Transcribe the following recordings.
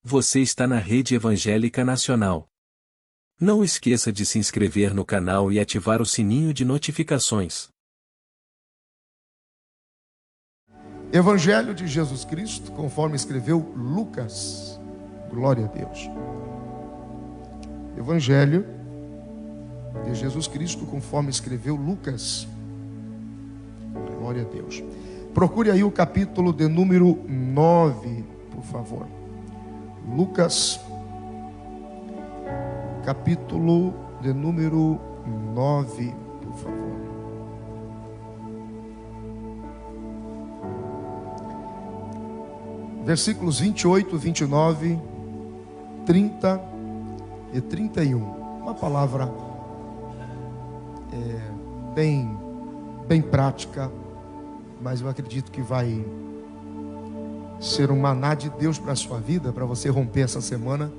Você está na Rede Evangélica Nacional. Não esqueça de se inscrever no canal e ativar o sininho de notificações. Evangelho de Jesus Cristo, conforme escreveu Lucas. Glória a Deus. Evangelho de Jesus Cristo, conforme escreveu Lucas. Glória a Deus. Procure aí o capítulo de número 9, por favor. Lucas, capítulo de número 9, por favor. Versículos 28, 29, 30 e 31. Uma palavra bem prática, mas eu acredito que vai ser um maná de Deus para a sua vida, para você romper essa semana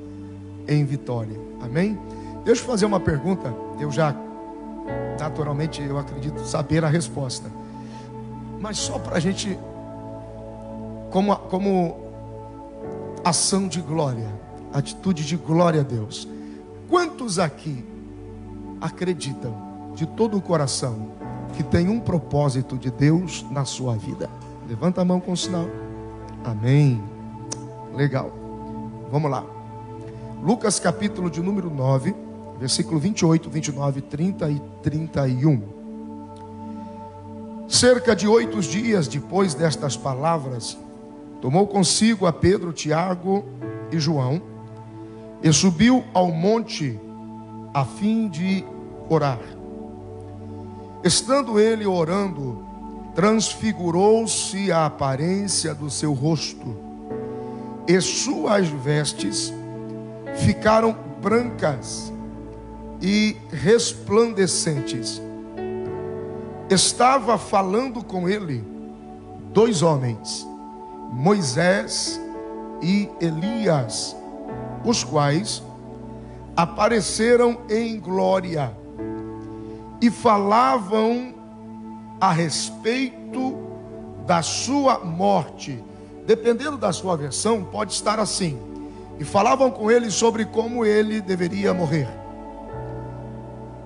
em vitória. Amém? Deixa eu fazer uma pergunta. Eu já, naturalmente, eu acredito saber a resposta. Mas só para a gente, como ação de glória, atitude de glória a Deus. Quantos aqui acreditam de todo o coração que tem um propósito de Deus na sua vida? Levanta a mão com o sinal. Amém. Legal. Vamos lá. Lucas capítulo de número 9, versículo 28, 29, 30 e 31. Cerca de 8 dias depois destas palavras, tomou consigo a Pedro, Tiago e João e subiu ao monte a fim de orar. Estando ele orando, transfigurou-se a aparência do seu rosto, e suas vestes ficaram brancas e resplandecentes. Estava falando com ele 2 homens, Moisés e Elias, os quais apareceram em glória e falavam a respeito da sua morte. Dependendo da sua versão, pode estar assim: e falavam com ele sobre como ele deveria morrer,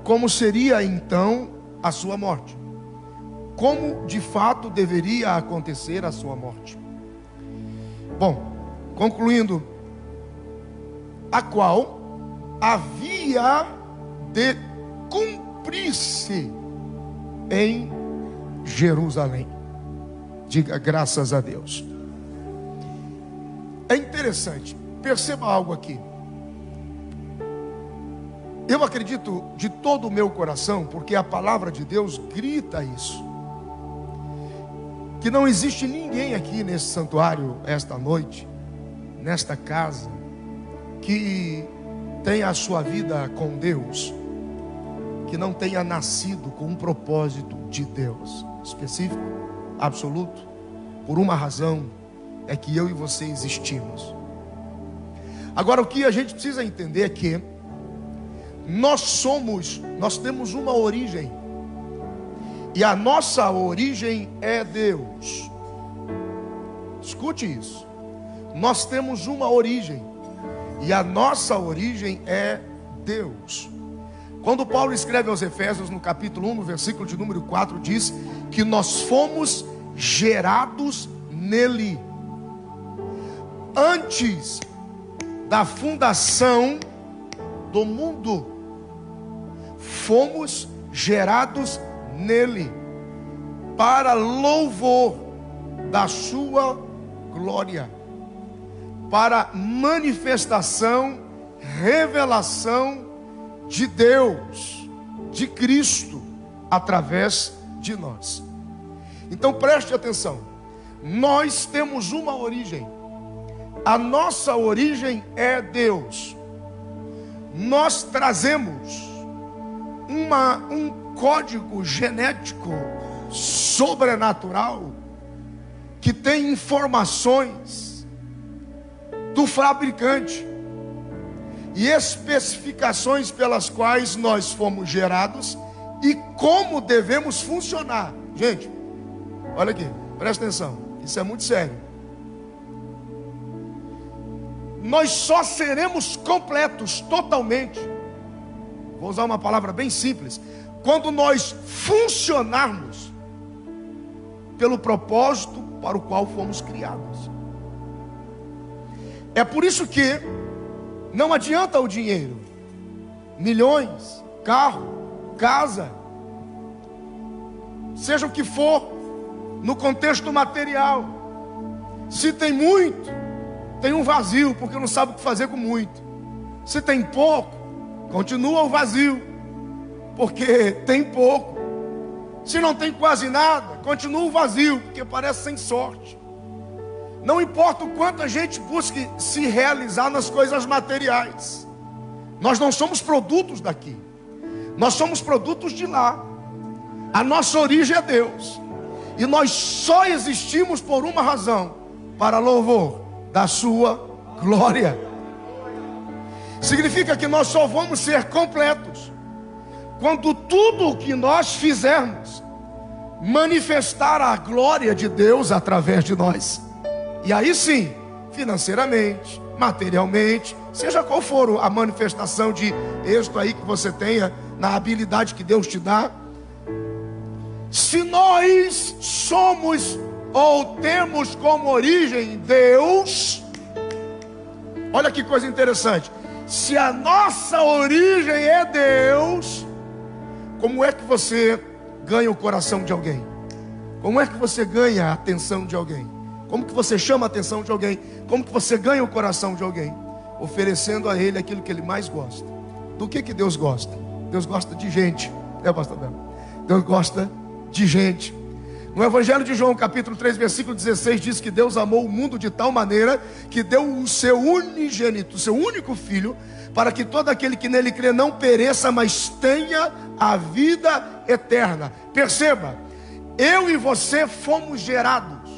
como seria então a sua morte, como de fato deveria acontecer a sua morte. Bom, concluindo, a qual havia de cumprir-se em Jerusalém. Diga graças a Deus. É interessante, perceba algo aqui. Eu acredito de todo o meu coração, porque a palavra de Deus grita isso, que não existe ninguém aqui nesse santuário esta noite, nesta casa, que tenha a sua vida com Deus, que não tenha nascido com um propósito de Deus específico, absoluto. Por uma razão, é que eu e você existimos. Agora, o que a gente precisa entender é que nós temos uma origem, e a nossa origem é Deus. Escute isso. Nós temos uma origem, e a nossa origem é Deus. Quando Paulo escreve aos Efésios, no capítulo 1, no versículo de número 4, diz que nós fomos gerados nele. Antes da fundação do mundo, fomos gerados nele, para louvor da sua glória, para manifestação, revelação de Deus, de Cristo, através de nós. Então preste atenção, nós temos uma origem, a nossa origem é Deus. Nós trazemos um código genético sobrenatural que tem informações do fabricante e especificações pelas quais nós fomos gerados e como devemos funcionar. Gente, olha aqui, presta atenção, isso é muito sério. nós só seremos completos totalmente. Vou usar uma palavra bem simples. Quando nós funcionarmos pelo propósito para o qual fomos criados. É por isso que não adianta o dinheiro, milhões, carro, casa, seja o que for, no contexto material. Se tem muito, tem um vazio, porque não sabe o que fazer com muito. Se tem pouco, continua o vazio, porque tem pouco. Se não tem quase nada, continua o vazio, porque parece sem sorte. Não importa o quanto a gente busque se realizar nas coisas materiais, nós não somos produtos daqui, nós somos produtos de lá. A nossa origem é Deus, e nós só existimos por uma razão: para louvor da sua glória. Significa que nós só vamos ser completos quando tudo o que nós fizermos manifestar a glória de Deus através de nós. E aí sim, financeiramente, materialmente, seja qual for a manifestação de êxito aí que você tenha, na habilidade que Deus te dá. Se nós somos ou temos como origem Deus, olha que coisa interessante. Se a nossa origem é Deus, como é que você ganha o coração de alguém? Como é que você ganha a atenção de alguém? Como que você chama a atenção de alguém? Como que você ganha o coração de alguém? Oferecendo a ele aquilo que ele mais gosta. Do que Deus gosta? Deus gosta de gente, pastor Belo? Deus gosta de gente. No Evangelho de João, capítulo 3, versículo 16, diz que Deus amou o mundo de tal maneira que deu o seu unigênito, o seu único filho, para que todo aquele que nele crê não pereça, mas tenha a vida eterna. Perceba, eu e você fomos gerados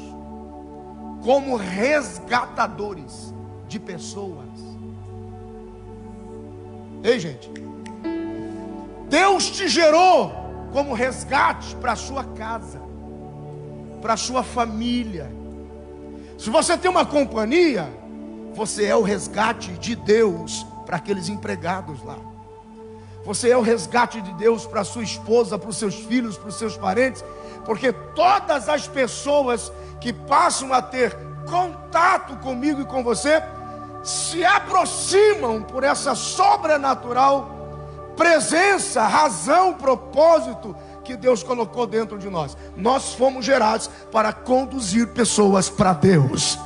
como resgatadores de pessoas. Ei, gente, Deus te gerou como resgate para a sua casa, para a sua família. Se você tem uma companhia, você é o resgate de Deus para aqueles empregados lá. Você é o resgate de Deus para a sua esposa, para os seus filhos, para os seus parentes. Porque todas as pessoas que passam a ter contato comigo e com você se aproximam por essa sobrenatural presença, razão, propósito que Deus colocou dentro de nós. Nós fomos gerados para conduzir pessoas para Deus.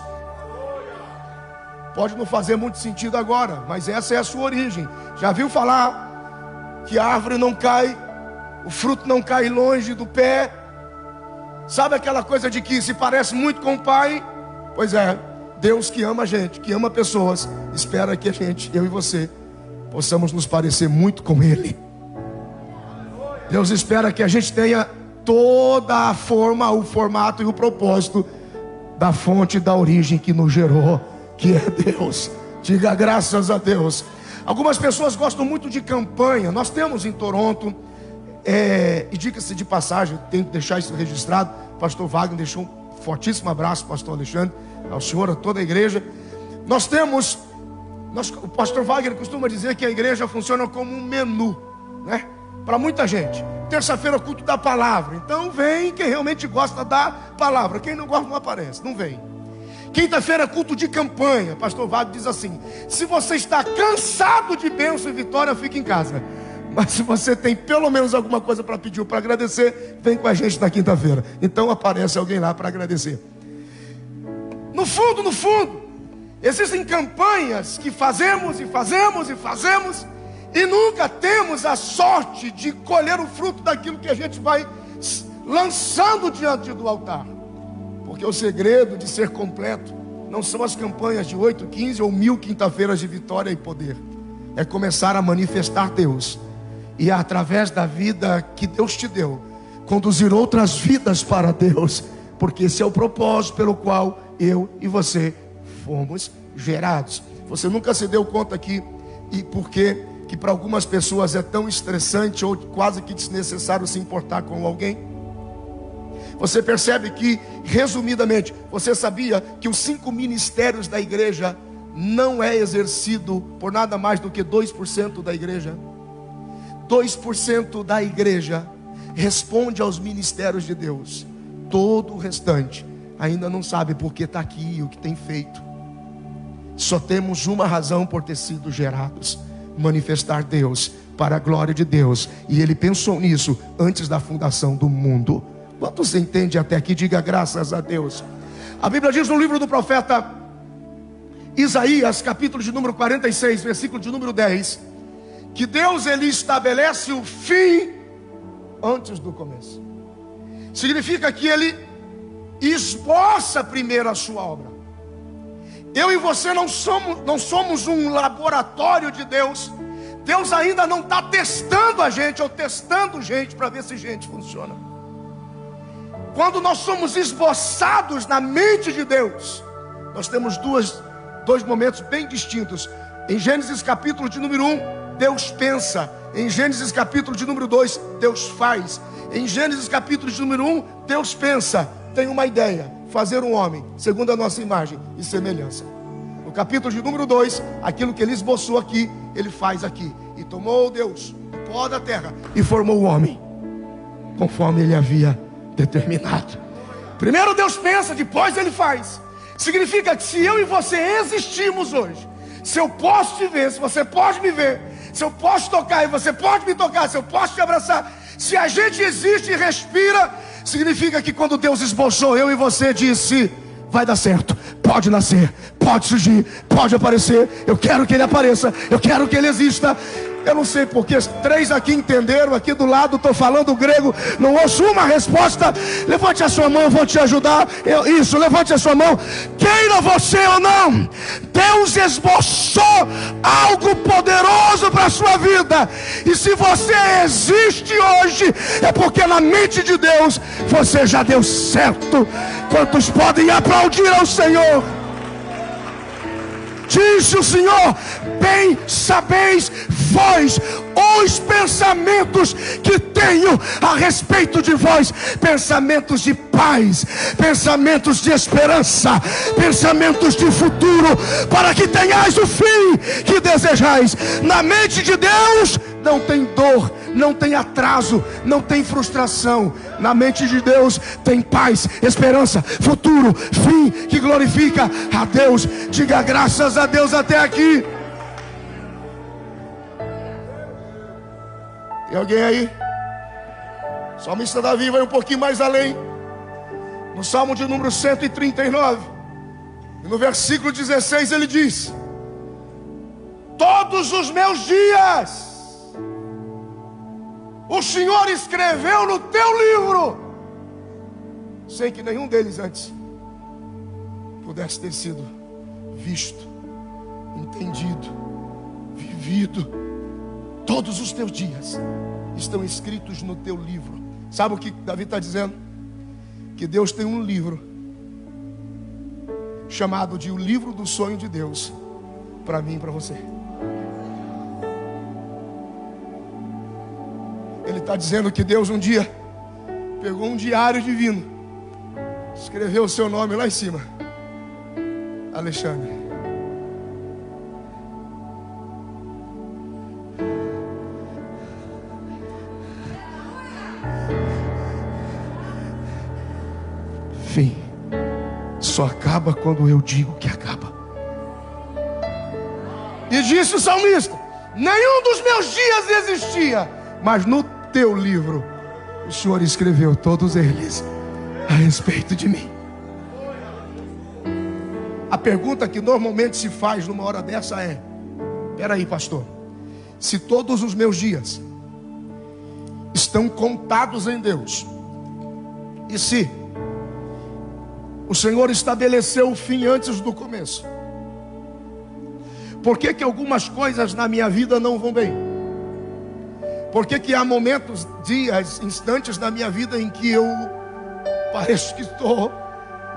Pode não fazer muito sentido agora, mas essa é a sua origem. Já viu falar que a árvore não cai, o fruto não cai longe do pé? Sabe aquela coisa de que se parece muito com o Pai? Pois é, Deus que ama a gente, que ama pessoas, espera que a gente, eu e você, possamos nos parecer muito com Ele. Deus espera que a gente tenha toda a forma, o formato e o propósito da fonte, da origem que nos gerou, que é Deus. Diga graças a Deus. Algumas pessoas gostam muito de campanha. Nós temos em Toronto, e diga-se de passagem, tenho que deixar isso registrado, pastor Wagner deixou um fortíssimo abraço, pastor Alexandre, ao senhor, a toda a igreja. Nós temos, o pastor Wagner costuma dizer que a igreja funciona como um menu, né? Para muita gente. Terça-feira, culto da palavra. Então vem quem realmente gosta da palavra. Quem não gosta não aparece, não vem. Quinta-feira, culto de campanha. Pastor Wagner diz assim: se você está cansado de bênção e vitória, fique em casa. Mas se você tem pelo menos alguma coisa para pedir ou para agradecer, vem com a gente na quinta-feira. Então aparece alguém lá para agradecer. No fundo, existem campanhas que fazemos e nunca temos a sorte de colher o fruto daquilo que a gente vai lançando diante do altar. Porque o segredo de ser completo não são as campanhas de 8, 15 ou 1000 quinta-feiras de vitória e poder. É começar a manifestar Deus. E através da vida que Deus te deu, conduzir outras vidas para Deus. Porque esse é o propósito pelo qual eu e você fomos gerados. Você nunca se deu conta aqui e por que para algumas pessoas é tão estressante ou quase que desnecessário se importar com alguém? Você percebe que, resumidamente, você sabia que os 5 ministérios da igreja não é exercido por nada mais do que 2% da igreja. 2% da igreja responde aos ministérios de Deus. Todo o restante ainda não sabe por que está aqui e o que tem feito. Só temos uma razão por ter sido gerados: manifestar Deus para a glória de Deus. E Ele pensou nisso antes da fundação do mundo. Quantos entendem até aqui? Diga graças a Deus. A Bíblia diz no livro do profeta Isaías, capítulo de número 46, versículo de número 10, que Deus, Ele estabelece o fim antes do começo. Significa que Ele esboça primeiro a sua obra. Eu e você não somos um laboratório de Deus. Deus ainda não está testando a gente ou testando gente para ver se gente funciona. Quando nós somos esboçados na mente de Deus, nós temos dois momentos bem distintos. Em Gênesis capítulo de número 1, Deus pensa. Em Gênesis capítulo de número 2, Deus faz. Em Gênesis capítulo de número 1, Deus pensa, tem uma ideia: fazer um homem segundo a nossa imagem e semelhança. No capítulo de número 2, aquilo que Ele esboçou aqui, Ele faz aqui. E tomou Deus o pó da terra e formou o homem conforme Ele havia determinado. Primeiro Deus pensa, depois Ele faz. Significa que se eu e você existimos hoje, se eu posso te ver, se você pode me ver, se eu posso tocar e você pode me tocar, se eu posso te abraçar, se a gente existe e respira, significa que quando Deus esboçou eu e você, disse: vai dar certo, pode nascer, pode surgir, pode aparecer. Eu quero que Ele apareça, eu quero que Ele exista. Eu não sei porque 3 aqui entenderam. Aqui do lado estou falando grego, não ouço uma resposta. Levante a sua mão, eu vou te ajudar. Isso, levante a sua mão. Queira você ou não, Deus esboçou algo poderoso para a sua vida. E se você existe hoje, é porque na mente de Deus você já deu certo. Quantos podem aplaudir ao Senhor? Diz o Senhor: bem sabeis vós os pensamentos que tenho a respeito de vós, pensamentos de paz, pensamentos de esperança, pensamentos de futuro, para que tenhais o fim que desejais. Na mente de Deus não tem dor, não tem atraso, não tem frustração. Na mente de Deus tem paz, esperança, futuro, fim que glorifica a Deus. Diga graças a Deus até aqui. Tem alguém aí? O salmista Davi vai um pouquinho mais além. No Salmo de número 139, e no versículo 16 ele diz: todos os meus dias o Senhor escreveu no teu livro, sem que nenhum deles antes pudesse ter sido visto, entendido, vivido. Todos os teus dias estão escritos no teu livro. Sabe o que Davi está dizendo? Que Deus tem um livro chamado de o livro do sonho de Deus para mim e para você. Ele está dizendo que Deus um dia pegou um diário divino, escreveu o seu nome lá em cima: Alexandre. Fim. Só acaba quando eu digo que acaba. E disse o salmista: nenhum dos meus dias existia, mas no teu livro o Senhor escreveu todos eles a respeito de mim. A pergunta que normalmente se faz numa hora dessa é: peraí, pastor, se todos os meus dias estão contados em Deus, e se o Senhor estabeleceu o fim antes do começo, por que que algumas coisas na minha vida não vão bem? Por que que há momentos, dias, instantes na minha vida em que eu pareço que estou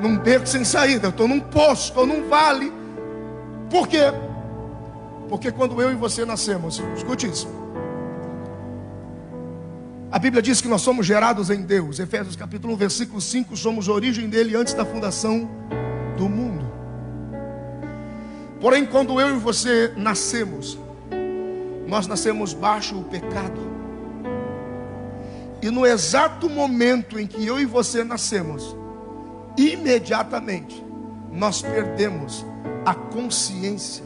num beco sem saída, eu estou num poço, estou num vale? Por quê? Porque quando eu e você nascemos, escute isso, a Bíblia diz que nós somos gerados em Deus. Efésios capítulo 1, versículo 5, somos a origem dele antes da fundação do mundo. Porém, quando eu e você nascemos, nós nascemos baixo o pecado. E no exato momento em que eu e você nascemos, imediatamente nós perdemos a consciência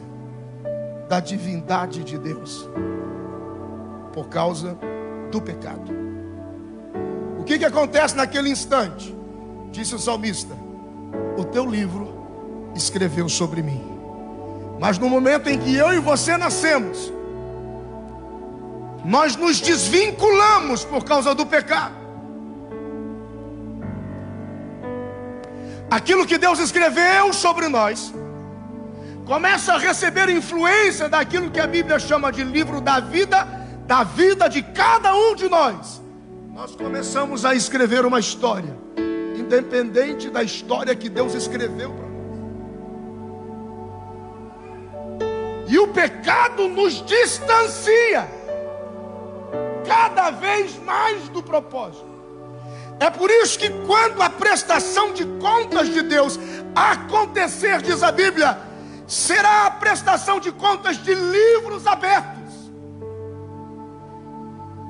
da divindade de Deus, por causa do pecado. O que acontece naquele instante? Disse o salmista: o teu livro escreveu sobre mim. Mas no momento em que eu e você nascemos, nós nos desvinculamos por causa do pecado. Aquilo que Deus escreveu sobre nós começa a receber influência daquilo que a Bíblia chama de livro da vida de cada um de nós. Nós começamos a escrever uma história, independente da história que Deus escreveu para nós. E o pecado nos distancia cada vez mais do propósito. É por isso que quando a prestação de contas de Deus acontecer, diz a Bíblia, será a prestação de contas de livros abertos.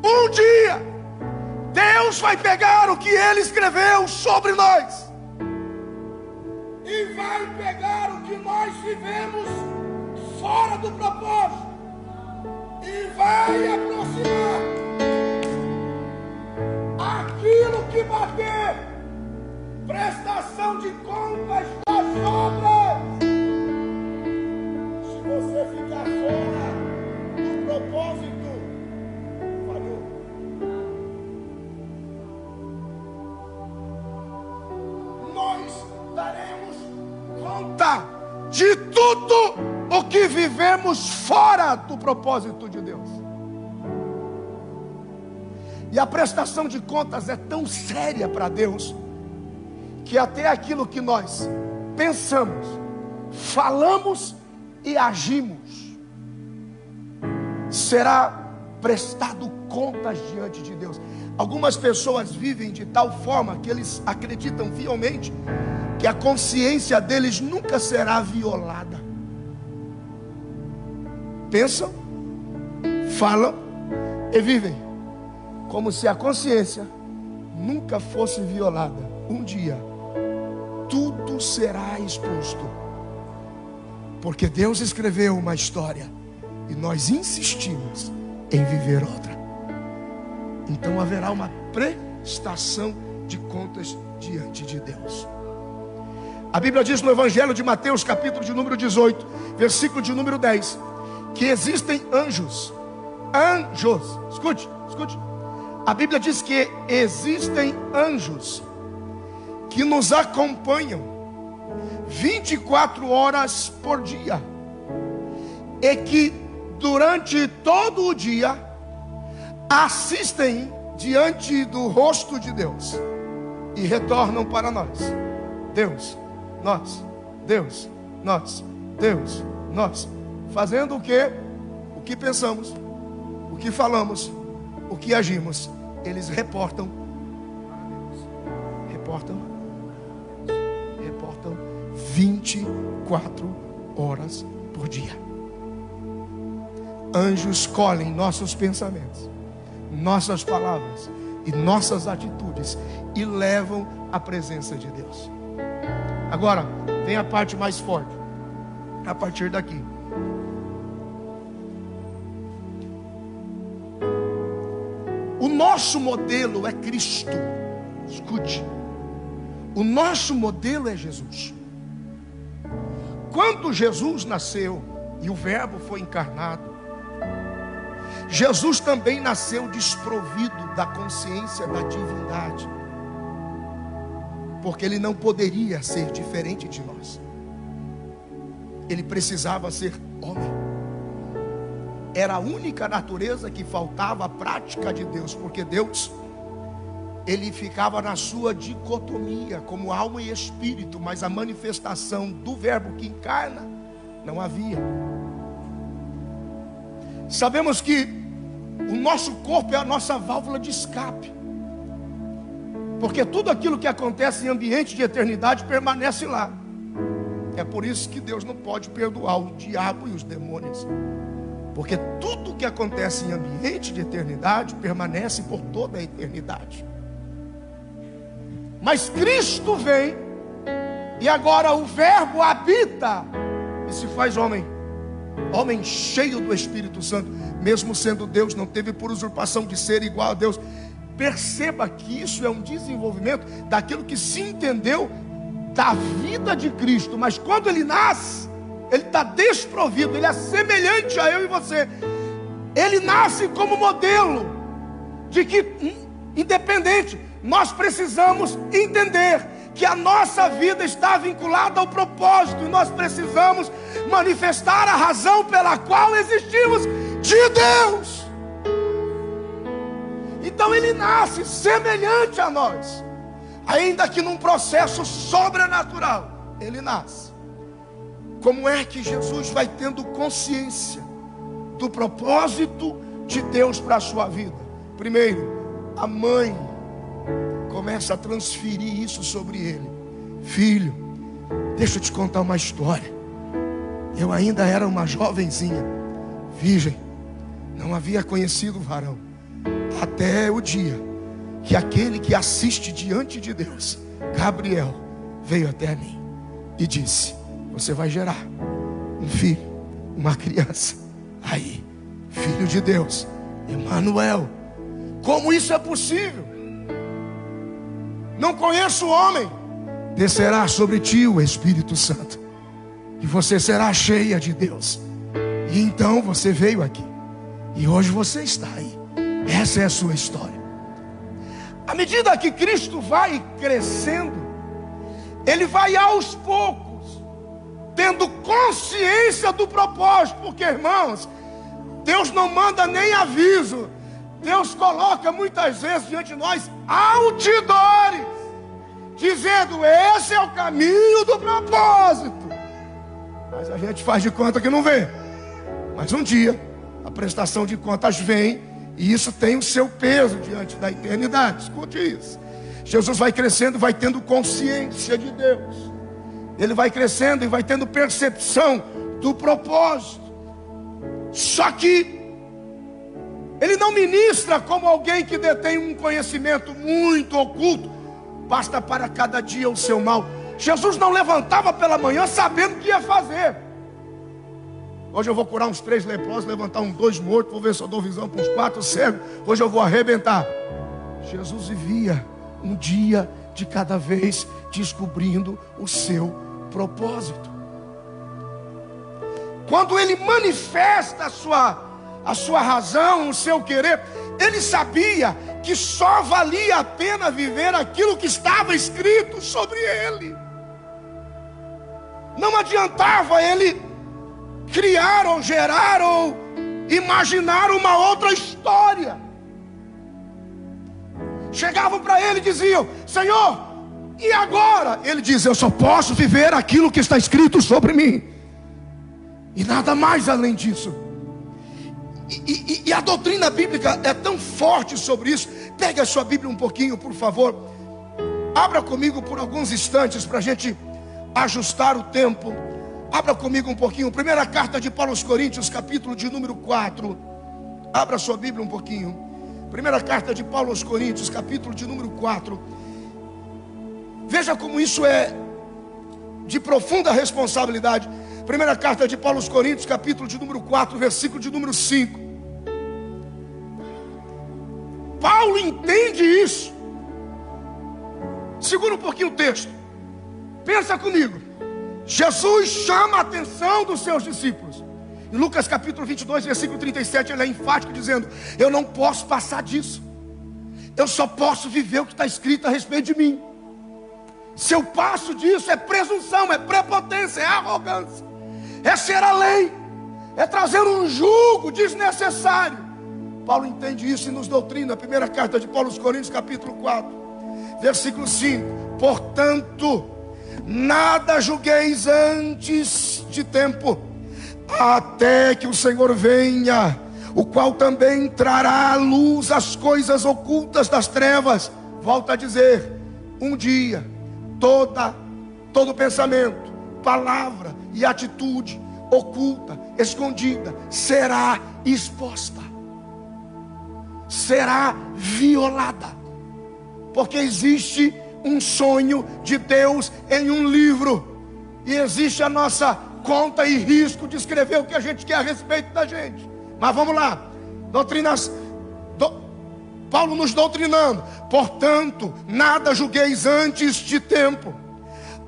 Um dia, Deus vai pegar o que Ele escreveu sobre nós e vai pegar o que nós vivemos fora do propósito e vai aproximar aquilo que bater, prestação de contas das obras. Se você ficar fora do propósito, falhou. Nós daremos conta de tudo o que vivemos fora do propósito de Deus. E a prestação de contas é tão séria para Deus, que até aquilo que nós pensamos, falamos e agimos, será prestado contas diante de Deus. Algumas pessoas vivem de tal forma que eles acreditam fielmente que a consciência deles nunca será violada. Pensam, falam e vivem como se a consciência nunca fosse violada. Um dia, tudo será exposto, porque Deus escreveu uma história e nós insistimos em viver outra. Então haverá uma prestação de contas diante de Deus. A Bíblia diz no Evangelho de Mateus, capítulo de número 18, versículo de número 10, que existem anjos. Escute. A Bíblia diz que existem anjos que nos acompanham 24 horas por dia, e que durante todo o dia assistem diante do rosto de Deus e retornam para nós. Deus, nós. Fazendo o que? O que pensamos, o que falamos, o que agimos. Eles reportam para Deus. Reportam 24 horas por dia. Anjos colhem nossos pensamentos, nossas palavras e nossas atitudes e levam à presença de Deus. Agora, vem a parte mais forte. A partir daqui, o nosso modelo é Cristo. Escute, o nosso modelo é Jesus. Quando Jesus nasceu e o Verbo foi encarnado, Jesus também nasceu desprovido da consciência da divindade, porque ele não poderia ser diferente de nós. Ele precisava ser homem. Era a única natureza que faltava a prática de Deus, porque Deus, ele ficava na sua dicotomia como alma e espírito, mas a manifestação do Verbo que encarna não havia. Sabemos que o nosso corpo é a nossa válvula de escape, porque tudo aquilo que acontece em ambiente de eternidade permanece lá. É por isso que Deus não pode perdoar o diabo e os demônios. Porque tudo que acontece em ambiente de eternidade permanece por toda a eternidade. Mas Cristo vem, e agora o Verbo habita e se faz homem. Homem cheio do Espírito Santo. Mesmo sendo Deus, não teve por usurpação de ser igual a Deus. Perceba que isso é um desenvolvimento daquilo que se entendeu da vida de Cristo. Mas quando ele nasce, ele está desprovido. Ele é semelhante a eu e você. Ele nasce como modelo de que, independente, nós precisamos entender que a nossa vida está vinculada ao propósito. E nós precisamos manifestar a razão pela qual existimos de Deus. Então ele nasce semelhante a nós. Ainda que num processo sobrenatural, ele nasce. Como é que Jesus vai tendo consciência do propósito de Deus para a sua vida? Primeiro, a mãe começa a transferir isso sobre ele. Filho, deixa eu te contar uma história. Eu ainda era uma jovenzinha, virgem, não havia conhecido o varão, até o dia que aquele que assiste diante de Deus, Gabriel, veio até mim e disse: você vai gerar um filho, uma criança. Aí, filho de Deus, Emanuel. Como isso é possível? Não conheço o homem. Descerá sobre ti o Espírito Santo, e você será cheia de Deus. E então você veio aqui, e hoje você está aí. Essa é a sua história. À medida que Cristo vai crescendo, ele vai aos poucos tendo consciência do propósito. Porque, irmãos, Deus não manda nem aviso. Deus coloca muitas vezes diante de nós outdoors, dizendo: esse é o caminho do propósito. Mas a gente faz de conta que não vê. Mas um dia a prestação de contas vem, e isso tem o seu peso diante da eternidade. Escute isso. Jesus vai crescendo, vai tendo consciência de Deus. Ele vai crescendo e vai tendo percepção do propósito. Só que ele não ministra como alguém que detém um conhecimento muito oculto. Basta para cada dia o seu mal. Jesus não levantava pela manhã sabendo o que ia fazer. Hoje eu vou curar uns 3 leprosos, levantar uns 2 mortos, vou ver se eu dou visão para uns 4 cegos. Hoje eu vou arrebentar. Jesus vivia um dia de cada vez, descobrindo o seu propósito. Quando ele manifesta a sua razão, o seu querer, ele sabia que só valia a pena viver aquilo que estava escrito sobre ele. Não adiantava ele criar ou gerar ou imaginar uma outra história. Chegavam para ele e diziam: Senhor, e agora? Ele diz: eu só posso viver aquilo que está escrito sobre mim, e nada mais além disso. E a doutrina bíblica é tão forte sobre isso. Pegue a sua Bíblia um pouquinho, por favor. Abra comigo por alguns instantes para a gente ajustar o tempo. Abra comigo um pouquinho. Primeira carta de Paulo aos Coríntios, capítulo de número 4. Abra a sua Bíblia um pouquinho. Primeira carta de Paulo aos Coríntios, capítulo de número 4. Veja como isso é de profunda responsabilidade. Primeira carta de Paulo aos Coríntios, capítulo de número 4, versículo de número 5. Paulo entende isso. Segura um pouquinho o texto. Pensa comigo. Jesus chama a atenção dos seus discípulos. Em Lucas capítulo 22, versículo 37, ele é enfático dizendo: eu não posso passar disso. Eu só posso viver o que está escrito a respeito de mim. Se eu passo disso, é presunção, é prepotência, é arrogância, é ser além, é trazer um jugo desnecessário. Paulo entende isso e nos doutrina. A primeira carta de Paulo aos Coríntios, capítulo 4, versículo 5. Portanto, nada julgueis antes de tempo, até que o Senhor venha, o qual também trará à luz as coisas ocultas das trevas. Volta a dizer: um dia todo pensamento, palavra e atitude oculta, escondida, será exposta, será violada, porque existe um sonho de Deus em um livro, e existe a nossa conta e risco de escrever o que a gente quer a respeito da gente. Mas vamos lá, Paulo nos doutrinando: portanto, nada julgueis antes de tempo,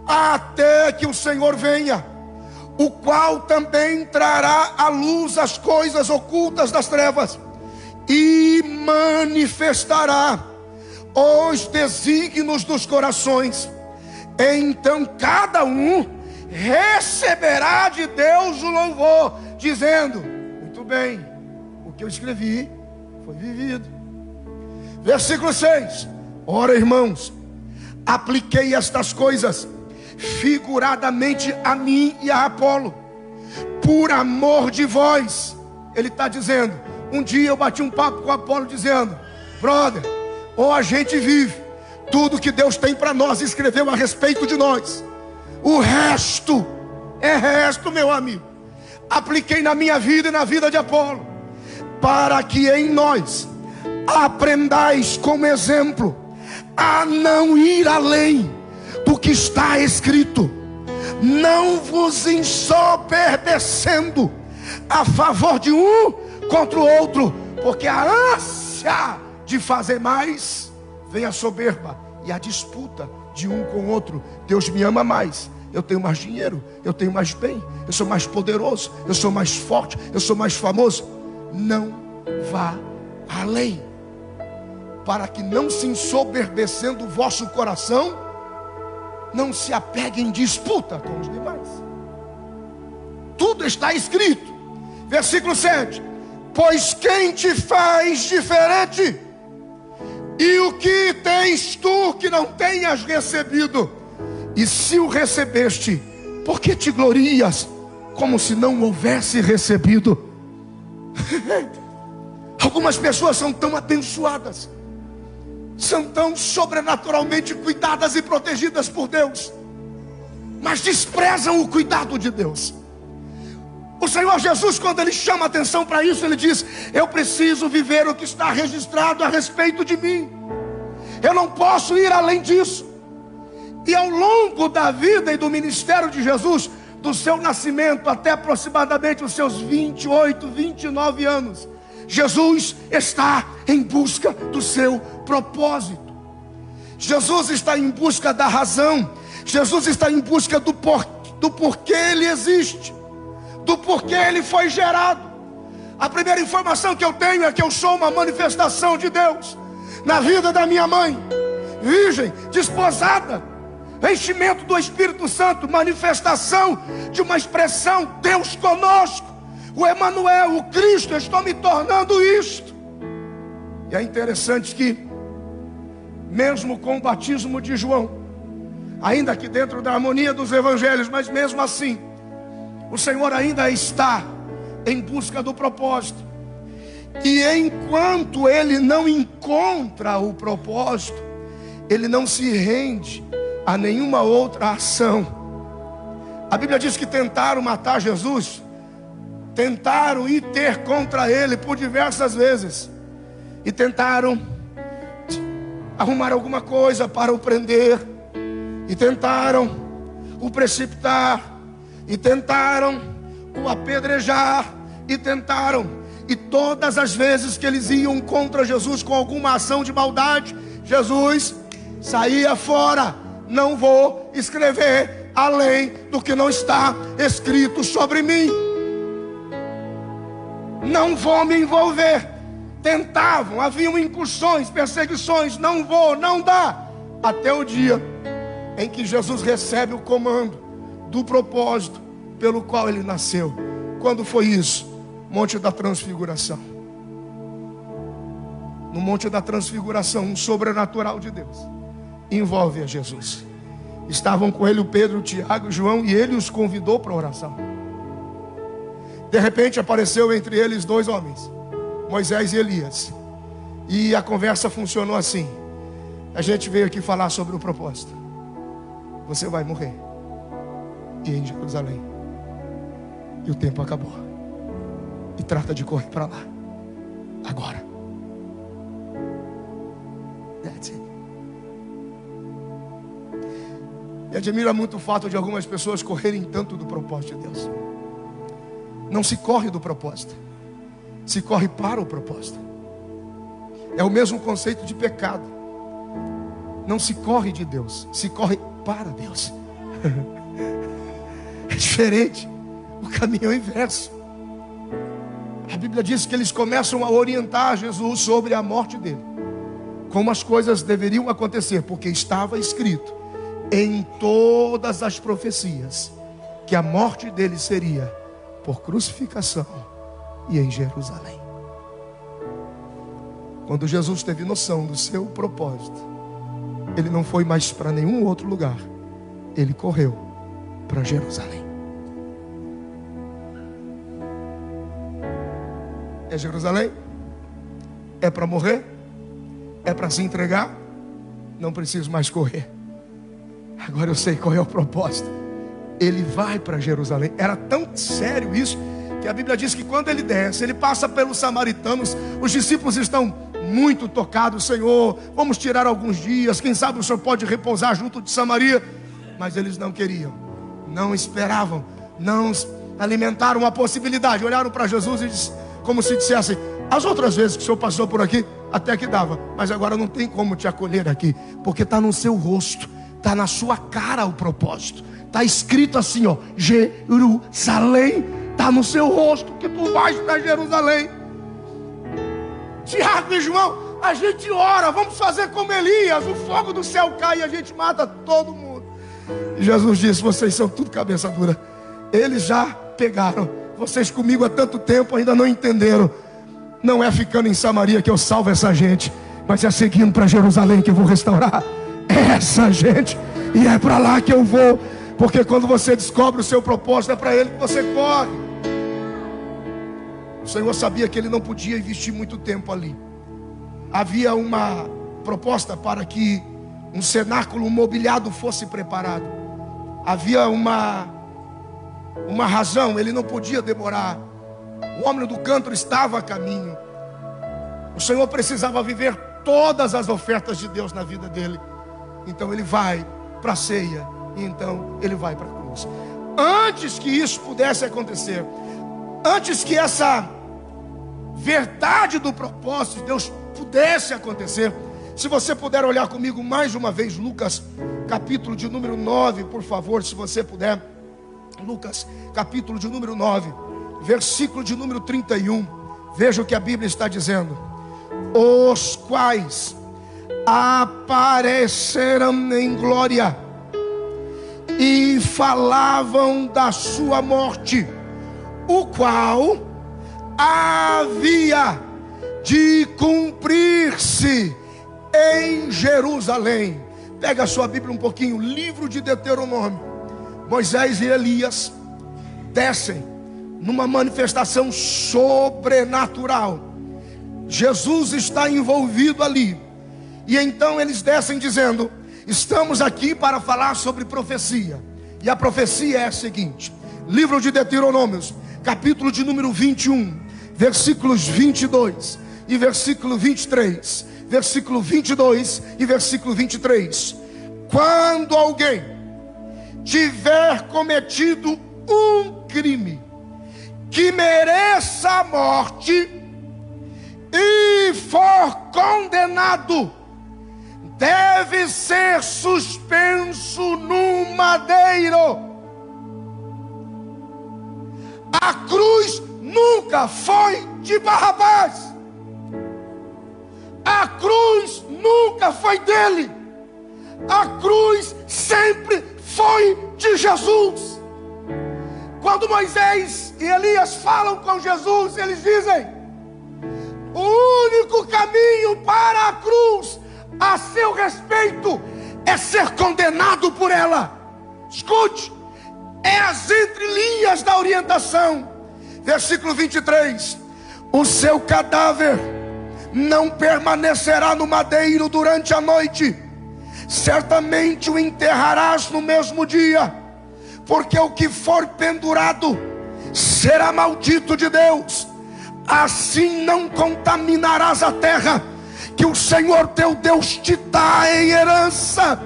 até que o Senhor venha, o qual também trará à luz as coisas ocultas das trevas, e manifestará os desígnios dos corações. Então cada um receberá de Deus o louvor, dizendo: muito bem, o que eu escrevi foi vivido. Versículo 6: ora, irmãos, apliquei estas coisas figuradamente a mim e a Apolo, por amor de vós. Ele está dizendo: um dia eu bati um papo com o Apolo dizendo: brother, ou a gente vive tudo que Deus tem para nós, escreveu a respeito de nós, o resto é resto, meu amigo. Apliquei na minha vida e na vida de Apolo, para que em nós aprendais como exemplo a não ir além do que está escrito, não vos ensoberbecendo a favor de um contra o outro, porque a ânsia de fazer mais vem a soberba e a disputa de um com o outro. Deus me ama mais, eu tenho mais dinheiro, eu tenho mais bem, eu sou mais poderoso, eu sou mais forte, eu sou mais famoso. Não vá além, para que não se ensoberbecendo o vosso coração, não se apegue em disputa com os demais. Tudo está escrito. Versículo 7: pois quem te faz diferente? E o que tens tu que não tenhas recebido? E se o recebeste, por que te glorias como se não houvesse recebido? Algumas pessoas são tão abençoadas, são tão sobrenaturalmente cuidadas e protegidas por Deus, mas desprezam o cuidado de Deus. O Senhor Jesus, quando Ele chama atenção para isso, Ele diz: eu preciso viver o que está registrado a respeito de mim, eu não posso ir além disso. E ao longo da vida e do ministério de Jesus, do seu nascimento até aproximadamente os seus 28, 29 anos, Jesus está em busca do seu propósito. Jesus está em busca da razão. Jesus está em busca do porquê Ele existe, do porquê Ele foi gerado. A primeira informação que eu tenho é que eu sou uma manifestação de Deus na vida da minha mãe, virgem, desposada, enchimento do Espírito Santo, manifestação de uma expressão: Deus conosco, o Emanuel, o Cristo. Eu estou me tornando isto. E é interessante que, mesmo com o batismo de João, ainda que dentro da harmonia dos evangelhos, mas mesmo assim, o Senhor ainda está em busca do propósito. E enquanto Ele não encontra o propósito, Ele não se rende a nenhuma outra ação. A Bíblia diz que tentaram matar Jesus, tentaram ir ter contra Ele por diversas vezes, e tentaram arrumar alguma coisa para o prender, e tentaram o precipitar, e tentaram o apedrejar, e todas as vezes que eles iam contra Jesus com alguma ação de maldade, Jesus saía fora. Não vou escrever além do que não está escrito sobre mim, não vou me envolver. Tentavam, haviam incursões, perseguições, não vou, não dá, até o dia em que Jesus recebe o comando do propósito pelo qual Ele nasceu. Quando foi isso? Monte da Transfiguração. No Monte da Transfiguração, um sobrenatural de Deus envolve a Jesus. Estavam com Ele o Pedro, o Tiago e João, e Ele os convidou para a oração. De repente apareceu entre eles dois homens, Moisés e Elias, e a conversa funcionou assim: a gente veio aqui falar sobre o propósito. Você vai morrer. e em Jerusalém. E o tempo acabou. E trata de correr para lá. Agora. That's it. Me admira muito o fato de algumas pessoas correrem tanto do propósito de Deus. Não se corre do propósito, se corre para o propósito. É o mesmo conceito de pecado. Não se corre de Deus, se corre para Deus. É diferente. O caminho é o inverso. A Bíblia diz que eles começam a orientar Jesus sobre a morte dele, como as coisas deveriam acontecer, porque estava escrito em todas as profecias que a morte dele seria por crucificação e em Jerusalém. Quando Jesus teve noção do seu propósito, ele não foi mais para nenhum outro lugar. Ele correu para Jerusalém. É Jerusalém? É para morrer? É para se entregar? Não preciso mais correr. Agora eu sei qual é o propósito. Ele vai para Jerusalém. Era tão sério isso, que a Bíblia diz que quando ele desce, ele passa pelos samaritanos. Os discípulos estão muito tocados. Senhor, vamos tirar alguns dias, quem sabe o Senhor pode repousar junto de Samaria. Mas eles não queriam, não esperavam, não alimentaram a possibilidade. Olharam para Jesus e disse, como se dissessem, as outras vezes que o Senhor passou por aqui, até que dava, mas agora não tem como te acolher aqui, porque está no seu rosto, está na sua cara o propósito. Está escrito assim, ó, Jerusalém, está no seu rosto, que tu vais para Jerusalém. Tiago e João, a gente ora, vamos fazer como Elias, o fogo do céu cai e a gente mata todo mundo. E Jesus disse, vocês são tudo cabeça dura. Eles já pegaram, vocês comigo há tanto tempo ainda não entenderam. Não é ficando em Samaria que eu salvo essa gente, mas é seguindo para Jerusalém que eu vou restaurar essa gente. E é para lá que eu vou, porque quando você descobre o seu propósito, é para ele que você corre. O Senhor sabia que ele não podia investir muito tempo ali. Havia uma proposta para que um cenáculo mobiliado fosse preparado. Havia uma razão, ele não podia demorar. O homem do cântaro estava a caminho. O Senhor precisava viver todas as ofertas de Deus na vida dele. Então ele vai para a ceia, e então ele vai para a cruz. Antes que isso pudesse acontecer, antes que essa verdade do propósito de Deus pudesse acontecer, se você puder olhar comigo mais uma vez, Lucas, capítulo de número 9, por favor, se você puder. Lucas, capítulo de número 9, versículo de número 31. Veja o que a Bíblia está dizendo. Os quais apareceram em glória e falavam da sua morte, o qual havia de cumprir-se em Jerusalém. Pega a sua Bíblia um pouquinho, livro de Deuteronômio. Moisés e Elias descem numa manifestação sobrenatural. Jesus está envolvido ali. E então eles descem dizendo, estamos aqui para falar sobre profecia. E a profecia é a seguinte. Livro de Deuteronômios, capítulo de número 21, versículos 22 e versículo 23. Versículo 22 e versículo 23. Quando alguém tiver cometido um crime que mereça a morte e for condenado, deve ser suspenso num madeiro. A cruz nunca foi de Barrabás. A cruz nunca foi dele. A cruz sempre foi de Jesus. Quando Moisés e Elias falam com Jesus, eles dizem: o único caminho para a cruz a seu respeito é ser condenado por ela. Escute, é as entrelinhas da orientação. Versículo 23: o seu cadáver não permanecerá no madeiro durante a noite, certamente o enterrarás no mesmo dia, porque o que for pendurado será maldito de Deus. Assim não contaminarás a terra que o Senhor teu Deus te dá em herança.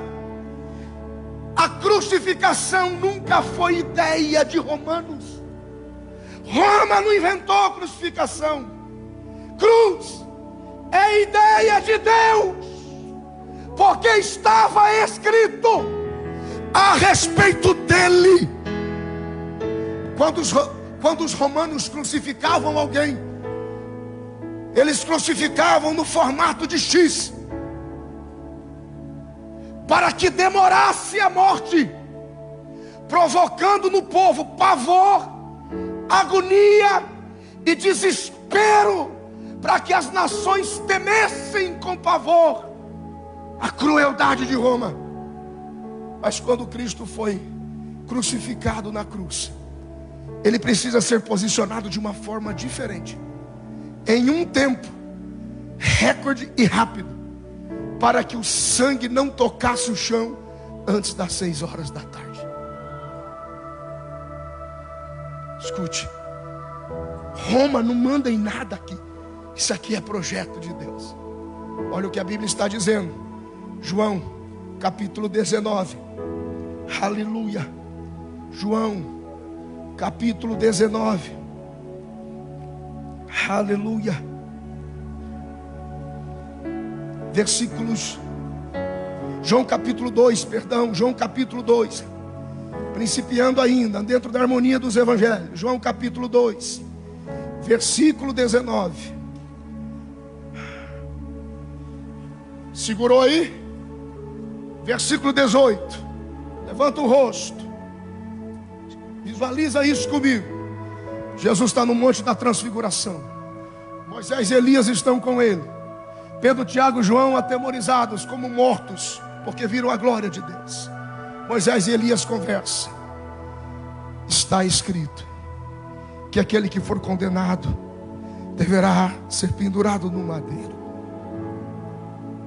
A crucificação nunca foi ideia de romanos. Roma não inventou a crucificação. Cruz é ideia de Deus, porque estava escrito a respeito dele. Quando os romanos crucificavam alguém, eles crucificavam no formato de X, para que demorasse a morte, provocando no povo pavor, agonia e desespero, para que as nações temessem com pavor a crueldade de Roma. Mas quando Cristo foi crucificado na cruz, ele precisa ser posicionado de uma forma diferente, em um tempo recorde e rápido, para que o sangue não tocasse o chão antes das 6 horas da tarde. Escute, Roma não manda em nada aqui. Isso aqui é projeto de Deus. Olha o que a Bíblia está dizendo. João capítulo 19. Aleluia. João capítulo 19. Aleluia. Versículos. João capítulo 2, perdão. João capítulo 2. Principiando ainda, dentro da harmonia dos evangelhos. João capítulo 2. Versículo 19. Segurou aí? Versículo 18. Levanta o rosto. Visualiza isso comigo. Jesus está no monte da transfiguração. Moisés e Elias estão com ele. Pedro, Tiago e João atemorizados como mortos, porque viram a glória de Deus. Moisés e Elias conversam. Está escrito que aquele que for condenado deverá ser pendurado no madeiro,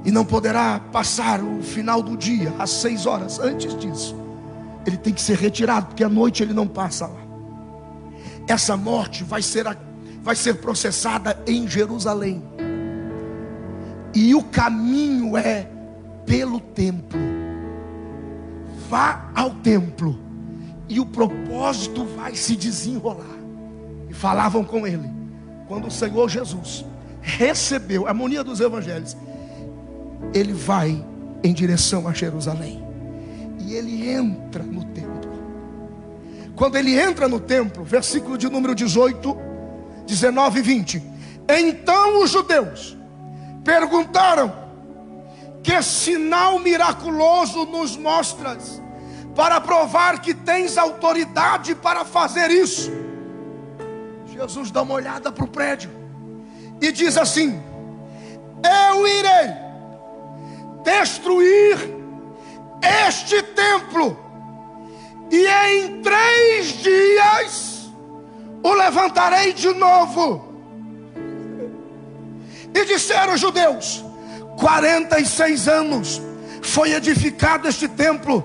e não poderá passar o final do dia, às 6 horas. Antes disso, ele tem que ser retirado, porque à noite ele não passa lá. Essa morte vai ser processada em Jerusalém, e o caminho é pelo templo. Vá ao templo, e o propósito vai se desenrolar. E falavam com ele. Quando o Senhor Jesus recebeu a harmonia dos evangelhos, ele vai em direção a Jerusalém, e ele entra no templo. Quando ele entra no templo, versículo de número 18, 19 e 20. Então os judeus perguntaram: que sinal miraculoso nos mostras, para provar que tens autoridade para fazer isso? Jesus dá uma olhada para o prédio e diz assim: eu irei destruir este templo, e em 3 dias o levantarei de novo. E disseram os judeus: 46 anos foi edificado este templo,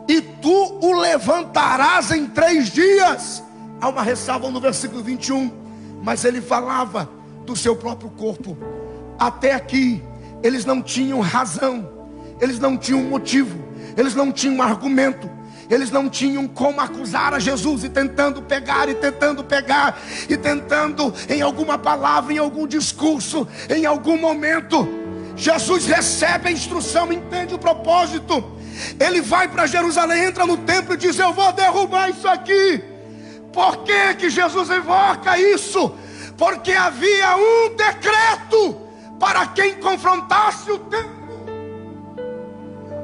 e tu o levantarás em 3 dias. Há uma ressalva no versículo 21, mas ele falava do seu próprio corpo. Até aqui eles não tinham razão, eles não tinham motivo, eles não tinham argumento, eles não tinham como acusar a Jesus, e tentando pegar, e tentando em alguma palavra, em algum discurso, em algum momento. Jesus recebe a instrução, entende o propósito. Ele vai para Jerusalém, entra no templo e diz: eu vou derrubar isso aqui. Por que Jesus invoca isso? Porque havia um decreto para quem confrontasse o templo.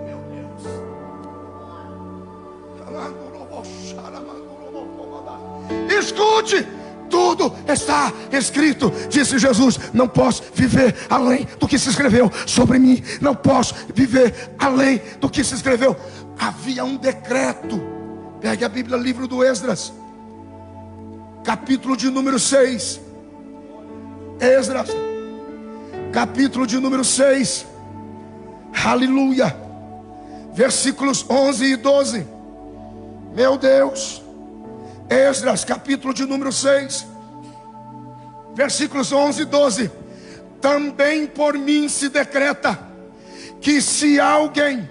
Meu Deus. Escute, tudo está escrito. Disse Jesus: não posso viver além do que se escreveu sobre mim. Não posso viver além do que se escreveu. Havia um decreto. Pegue a Bíblia, livro do Esdras, capítulo de número 6. Esdras, capítulo de número 6. Aleluia. Versículos 11 e 12. Meu Deus. Esdras, capítulo de número 6, versículos 11 e 12. Também por mim se decreta que se alguém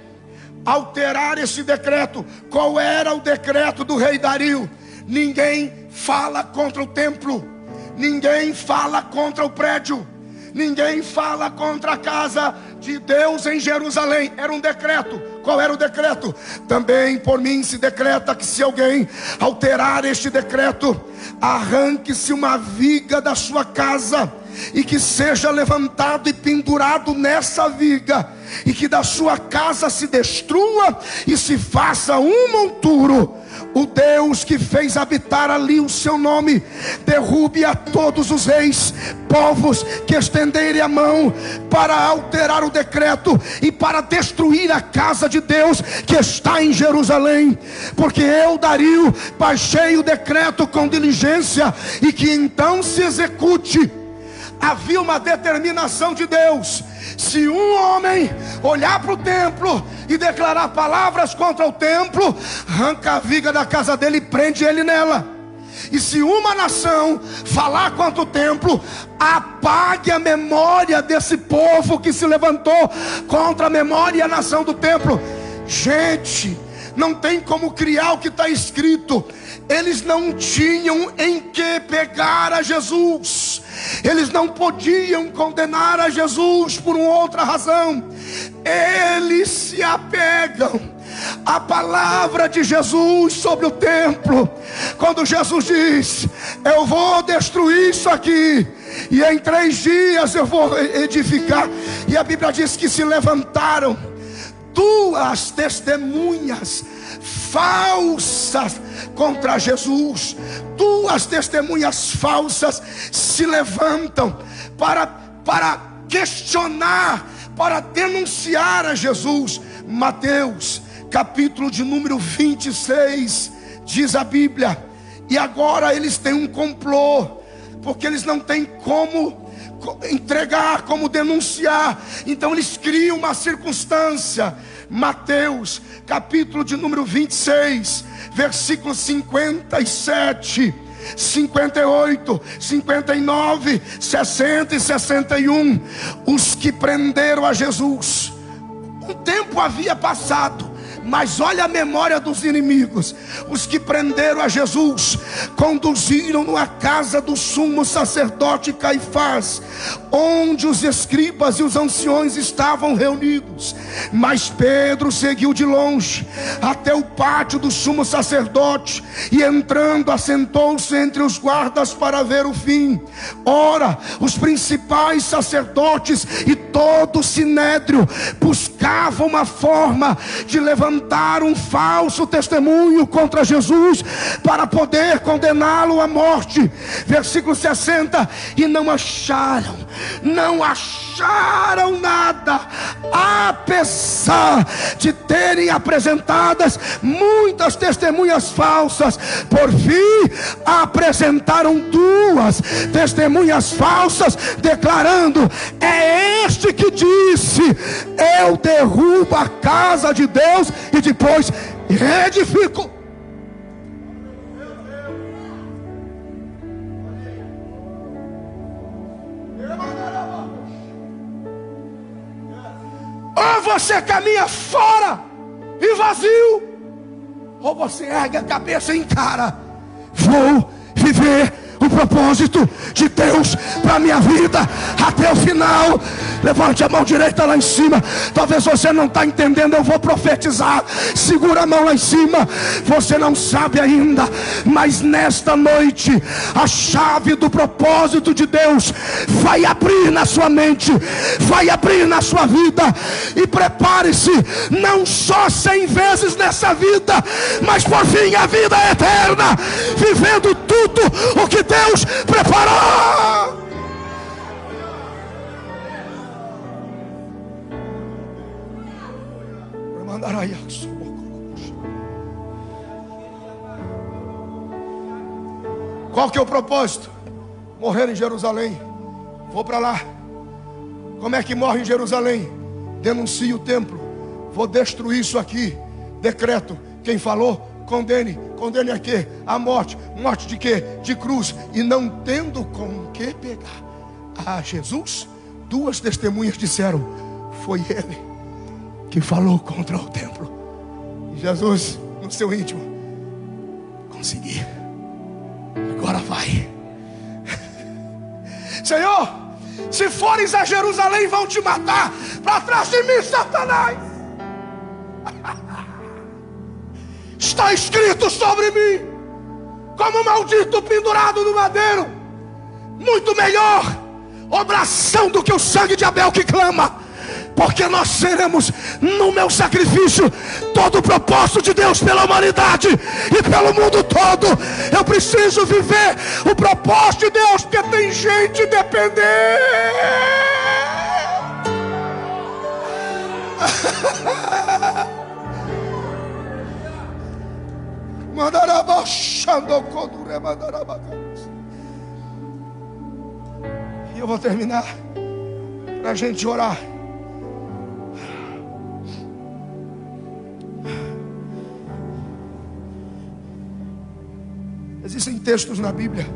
alterar esse decreto. Qual era o decreto do rei Dario? Ninguém fala contra o templo, ninguém fala contra o prédio, ninguém fala contra a casa de Deus em Jerusalém. Era um decreto. Qual era o decreto? Também por mim se decreta que se alguém alterar este decreto, arranque-se uma viga da sua casa, e que seja levantado e pendurado nessa viga, e que da sua casa se destrua e se faça um monturo. O Deus que fez habitar ali o seu nome derrube a todos os reis, povos que estenderem a mão para alterar o decreto e para destruir a casa de Deus que está em Jerusalém. Porque eu, Dario, baixei o decreto com diligência, e que então se execute. Havia uma determinação de Deus. Se um homem olhar para o templo e declarar palavras contra o templo, arranca a viga da casa dele e prende ele nela. E se uma nação falar contra o templo, apague a memória desse povo que se levantou contra a memória e a nação do templo. Gente, não tem como criar o que está escrito. Eles não tinham em que pegar a Jesus. Eles não podiam condenar a Jesus por uma outra razão. Eles se apegam à palavra de Jesus sobre o templo. Quando Jesus diz: eu vou destruir isso aqui, e em 3 dias eu vou edificar. E a Bíblia diz que se levantaram 2 testemunhas falsas contra Jesus. 2 testemunhas falsas se levantam para questionar, para denunciar a Jesus. Mateus, capítulo de número 26, diz a Bíblia: e agora eles têm um complô, porque eles não têm como entregar, como denunciar. Então eles criam uma circunstância. Mateus, capítulo de número 26, versículos 57, 58, 59, 60 e 61. Os que prenderam a Jesus, um tempo havia passado, mas olha a memória dos inimigos. Os que prenderam a Jesus conduziram-no à casa do sumo sacerdote Caifás, onde os escribas e os anciões estavam reunidos. Mas Pedro seguiu de longe até o pátio do sumo sacerdote, e entrando assentou-se entre os guardas para ver o fim. Ora, os principais sacerdotes e todo o sinédrio buscavam uma forma de levantar um falso testemunho contra Jesus, para poder condená-lo à morte. Versículo 60. E não acharam nada, apesar de terem apresentadas muitas testemunhas falsas. Por fim apresentaram 2 testemunhas falsas, declarando: é este que disse: eu derrubo a casa de Deus e depois reedifico. Ou você caminha fora e vazio, ou você ergue a cabeça e encara: vou viver o propósito de Deus para a minha vida até o final. Levante a mão direita lá em cima. Talvez você não está entendendo, eu vou profetizar. Segura a mão lá em cima. Você não sabe ainda, mas nesta noite a chave do propósito de Deus vai abrir na sua mente, vai abrir na sua vida. E prepare-se, não só 100 vezes nessa vida, mas por fim a vida eterna, vivendo tudo o que Deus preparou. Qual que é o propósito? Morrer em Jerusalém. Vou para lá. Como é que morre em Jerusalém? Denuncio o templo. Vou destruir isso aqui. Decreto. Quem falou? condene a quê? A morte. Morte de quê? De cruz. E não tendo com que pegar a Jesus, duas testemunhas disseram: foi ele que falou contra o templo. E Jesus, no seu íntimo: consegui, agora vai. Senhor, se fores a Jerusalém, vão te matar. Para trás de mim, Satanás. Está escrito sobre mim, como maldito pendurado no madeiro. Muito melhor obração do que o sangue de Abel que clama, porque nós seremos no meu sacrifício todo o propósito de Deus pela humanidade e pelo mundo todo. Eu preciso viver o propósito de Deus, porque tem gente dependendo. E eu vou terminar para a gente orar. Existem textos na Bíblia.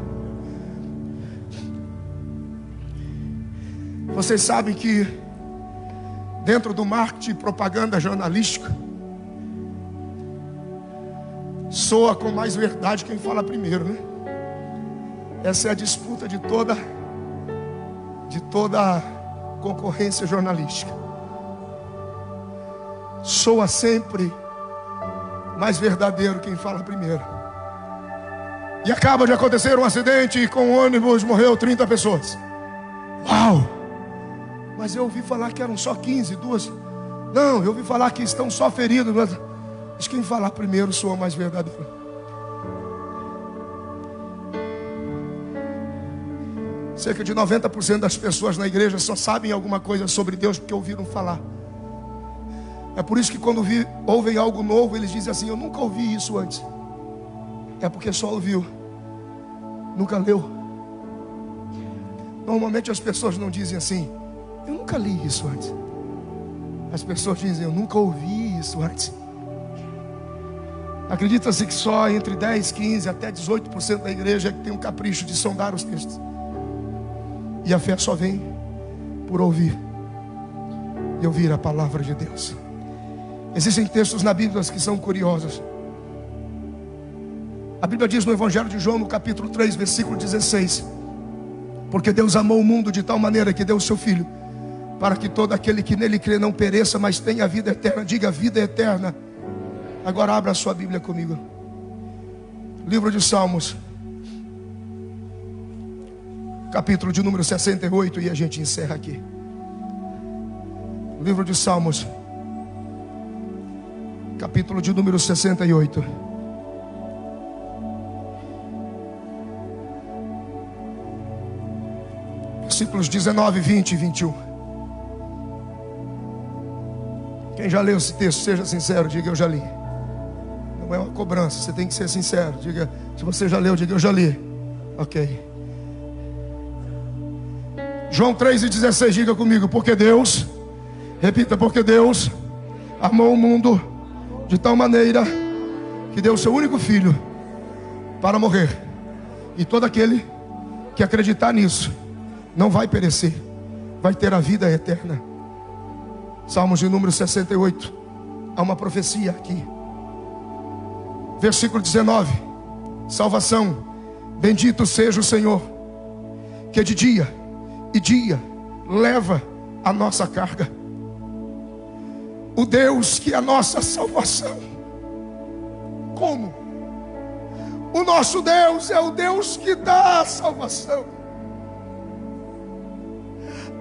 Vocês sabem que dentro do marketing e propaganda jornalística, soa com mais verdade quem fala primeiro, né? Essa é a disputa de toda concorrência jornalística. Soa sempre mais verdadeiro quem fala primeiro. E acaba de acontecer um acidente e com o ônibus morreu 30 pessoas. Uau! Mas eu ouvi falar que eram só 15, duas. Não, eu ouvi falar que estão só feridos. Mas quem falar primeiro soa mais verdadeiro. Cerca de 90% das pessoas na igreja só sabem alguma coisa sobre Deus porque ouviram falar. É por isso que quando ouvem algo novo, eles dizem assim: eu nunca ouvi isso antes. É porque só ouviu, nunca leu. Normalmente as pessoas não dizem assim: eu nunca li isso antes. As pessoas dizem: eu nunca ouvi isso antes. Acredita-se que só entre 10, 15 até 18% da igreja é que tem um capricho de sondar os textos. E a fé só vem por ouvir e ouvir a palavra de Deus. Existem textos na Bíblia que são curiosos. A Bíblia diz no Evangelho de João, no capítulo 3, versículo 16: porque Deus amou o mundo de tal maneira que deu o seu Filho, para que todo aquele que nele crê não pereça, mas tenha a vida eterna. Diga: vida eterna. Agora abra a sua Bíblia comigo. Livro de Salmos, capítulo de número 68, e a gente encerra aqui. Livro de Salmos, capítulo de número 68. Versículos 19, 20 e 21. Quem já leu esse texto, seja sincero, diga: eu já li. Não é uma cobrança, você tem que ser sincero. Diga: se você já leu, diga: eu já li. Ok. João 3,16, diga comigo: porque Deus, repita, porque Deus amou o mundo de tal maneira que deu o seu único filho para morrer, e todo aquele que acreditar nisso não vai perecer, vai ter a vida eterna. Salmos de número 68. Há uma profecia aqui. Versículo 19: salvação, bendito seja o Senhor, que de dia e dia leva a nossa carga. O Deus que é a nossa salvação. Como? O nosso Deus é o Deus que dá a salvação.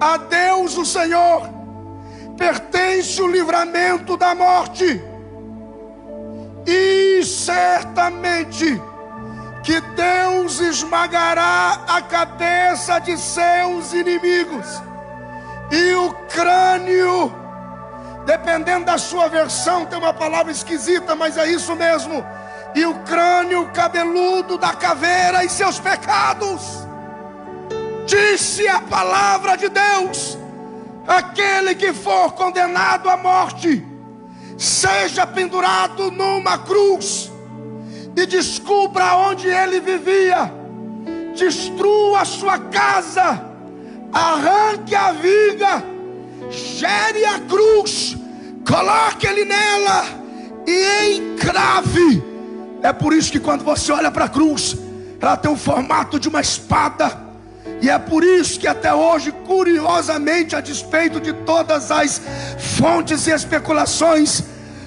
A Deus, o Senhor, pertence o livramento da morte. E certamente que Deus esmagará a cabeça de seus inimigos. E o crânio, dependendo da sua versão, tem uma palavra esquisita, mas é isso mesmo. E o crânio cabeludo da caveira e seus pecados. Disse a palavra de Deus: aquele que for condenado à morte, seja pendurado numa cruz. e descubra onde ele vivia. Destrua a sua casa, arranque a viga, gere a cruz, coloque ele nela e encrave. É por isso que quando você olha para a cruz, ela tem o formato de uma espada. E é por isso que até hoje, curiosamente, a despeito de todas as fontes e especulações,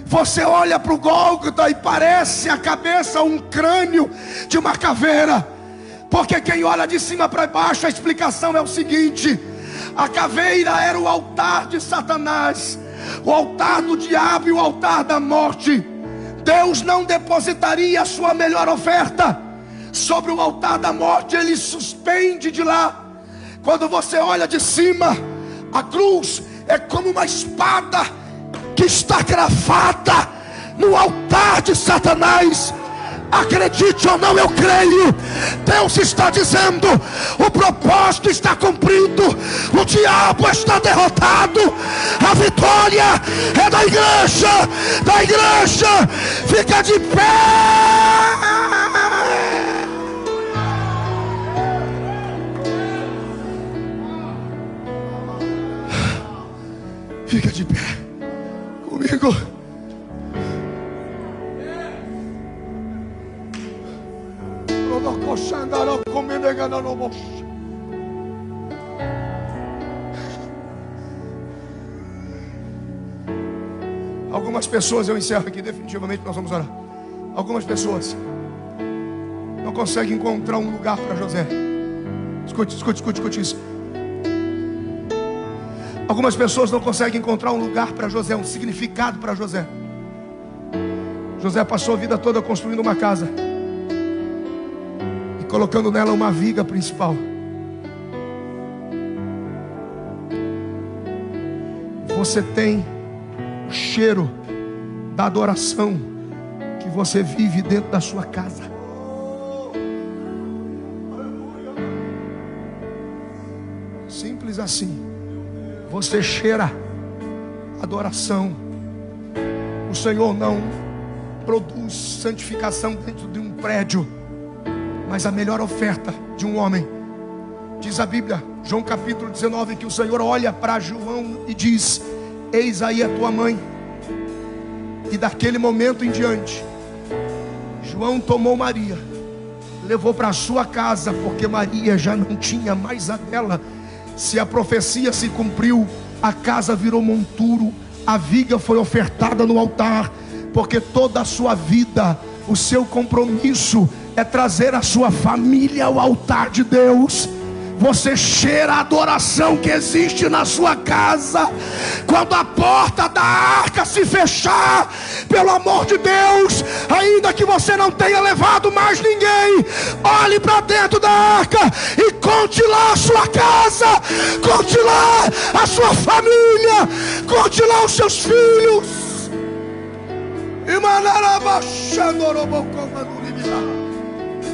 você olha para o Gólgota e parece a cabeça, um crânio de uma caveira. Porque quem olha de cima para baixo, a explicação é o seguinte: a caveira era o altar de Satanás, o altar do diabo e o altar da morte. Deus não depositaria a sua melhor oferta sobre o altar da morte, ele suspende de lá. Quando você olha de cima, a cruz é como uma espada que está cravada no altar de Satanás. Acredite ou não, eu creio. Deus está dizendo: o propósito está cumprido, o diabo está derrotado, a vitória é da igreja. Da igreja, fica de pé. Fica de pé comigo. Algumas pessoas, eu encerro aqui, definitivamente nós vamos orar. Algumas pessoas não conseguem encontrar um lugar para José. Escute isso. Algumas pessoas não conseguem encontrar um lugar para José, um significado para José. José passou a vida toda construindo uma casa e colocando nela uma viga principal. Você tem o cheiro da adoração que você vive dentro da sua casa. Simples assim. Você cheira adoração. O Senhor não produz santificação dentro de um prédio, mas a melhor oferta de um homem. Diz a Bíblia, João capítulo 19, que o Senhor olha para João e diz: eis aí a tua mãe. E daquele momento em diante, João tomou Maria, levou para a sua casa, porque Maria já não tinha mais a dela. Se a profecia se cumpriu, a casa virou monturo, a viga foi ofertada no altar, porque toda a sua vida, o seu compromisso é trazer a sua família ao altar de Deus. Você cheira a adoração que existe na sua casa. Quando a porta da arca se fechar, pelo amor de Deus, ainda que você não tenha levado mais ninguém, olhe para dentro da arca e conte lá a sua casa, conte lá a sua família, conte lá os seus filhos.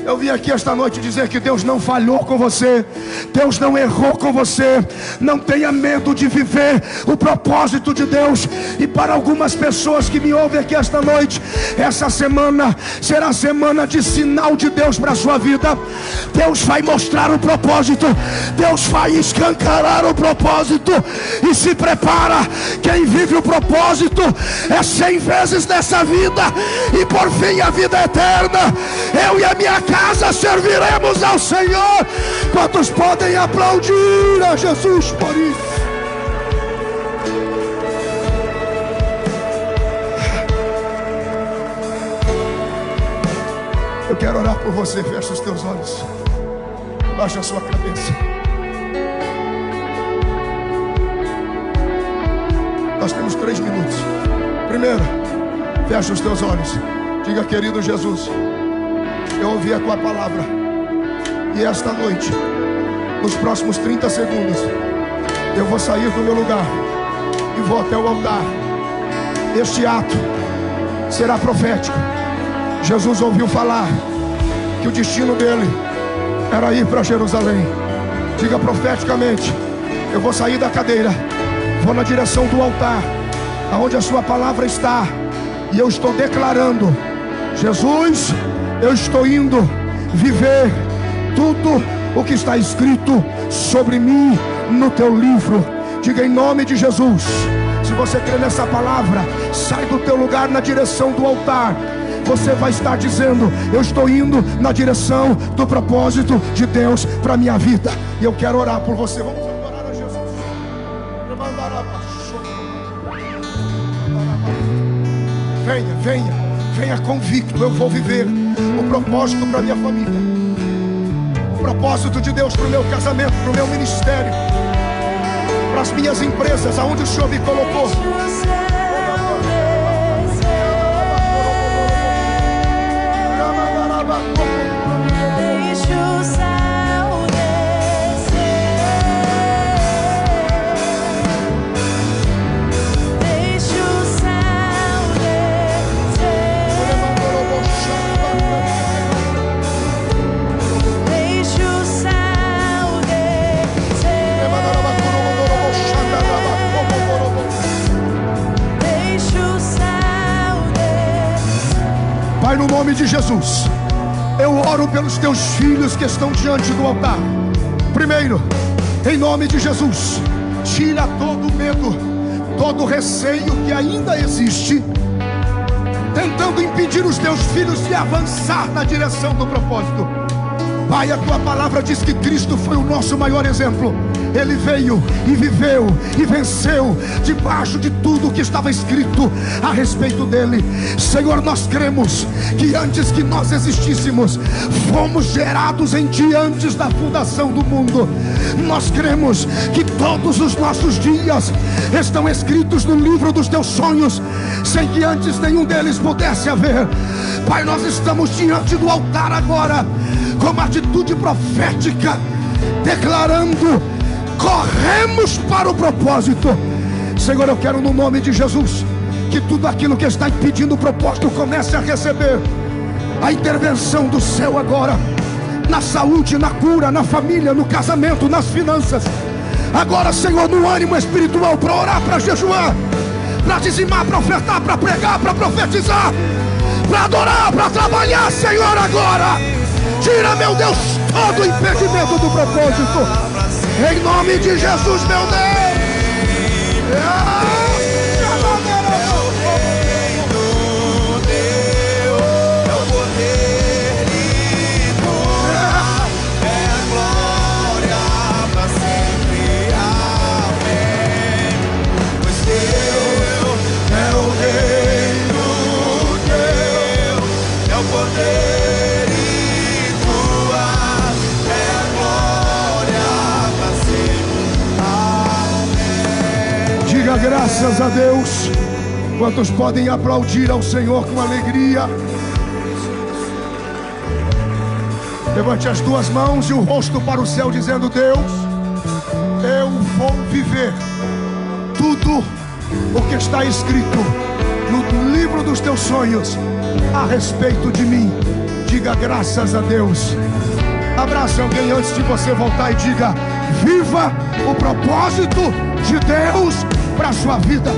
Eu vim aqui esta noite dizer que Deus não falhou com você, Deus não errou com você. Não tenha medo de viver o propósito de Deus. E para algumas pessoas que me ouvem aqui esta noite, essa semana será semana de sinal de Deus para a sua vida. Deus vai mostrar o propósito, Deus vai escancarar o propósito. E se prepara, quem vive o propósito é 100 vezes nessa vida, e por fim a vida eterna. Eu e a minha casa serviremos ao Senhor. Quantos podem aplaudir a Jesus por isso? Eu quero orar por você. Fecha os teus olhos, baixa a sua cabeça. Nós temos 3 minutos. Primeiro, fecha os teus olhos. Diga: querido Jesus, eu ouvi a tua palavra, e esta noite, nos próximos 30 segundos, eu vou sair do meu lugar e vou até o altar. Este ato será profético. Jesus ouviu falar que o destino dele era ir para Jerusalém. Diga profeticamente: eu vou sair da cadeira, vou na direção do altar, aonde a sua palavra está, e eu estou declarando: Jesus, Eu estou indo viver tudo o que está escrito sobre mim no teu livro. Diga em nome de Jesus. Se você crê nessa palavra, sai do teu lugar na direção do altar. Você vai estar dizendo: eu estou indo na direção do propósito de Deus para a minha vida. E eu quero orar por você. Vamos adorar a Jesus. Venha, venha, venha convicto. Eu vou viver o propósito para minha família, o propósito de Deus para o meu casamento, para o meu ministério, para as minhas empresas, aonde o Senhor me colocou. Deixa o céu descer, deixa o céu descer, deixa o céu descer, deixa o céu descer. Pai, no nome de Jesus, eu oro pelos teus filhos que estão diante do altar. Primeiro, em nome de Jesus, tira todo medo, todo receio que ainda existe, tentando impedir os teus filhos de avançar na direção do propósito. Pai, a tua palavra diz que Cristo foi o nosso maior exemplo. Ele veio e viveu e venceu debaixo de tudo que estava escrito a respeito dele. Senhor, nós cremos que antes que nós existíssemos, fomos gerados em ti antes da fundação do mundo. Nós cremos que todos os nossos dias estão escritos no livro dos teus sonhos, sem que antes nenhum deles pudesse haver. Pai, nós estamos diante do altar agora, com uma atitude profética, declarando: corremos para o propósito. Senhor, eu quero no nome de Jesus que tudo aquilo que está impedindo o propósito comece a receber a intervenção do céu agora, na saúde, na cura, na família, no casamento, nas finanças. Agora, Senhor, no ânimo espiritual, para orar, para jejuar, para dizimar, para ofertar, para pregar, para profetizar, para adorar, para trabalhar. Senhor, agora tira, meu Deus, todo o impedimento do propósito, em nome de Jesus, meu Deus. Graças a Deus. Quantos podem aplaudir ao Senhor com alegria? Levante as duas mãos e o rosto para o céu, dizendo: Deus, eu vou viver tudo o que está escrito no livro dos teus sonhos a respeito de mim. Diga graças a Deus. Abrace alguém antes de você voltar e diga: viva o propósito de Deus para a sua vida.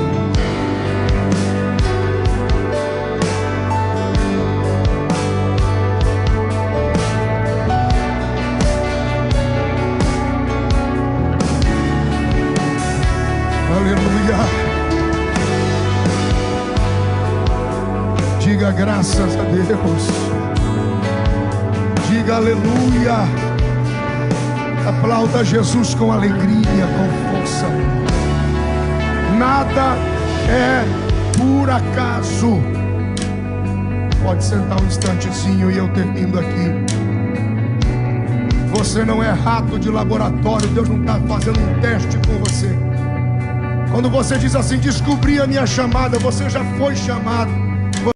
Aleluia. Diga graças a Deus. Diga aleluia. Aplauda Jesus com alegria, com força. Nada é por acaso. Pode sentar um instantezinho e eu termino aqui. Você não é rato de laboratório. Deus não está fazendo um teste com você. Quando você diz assim: descobri a minha chamada, você já foi chamado.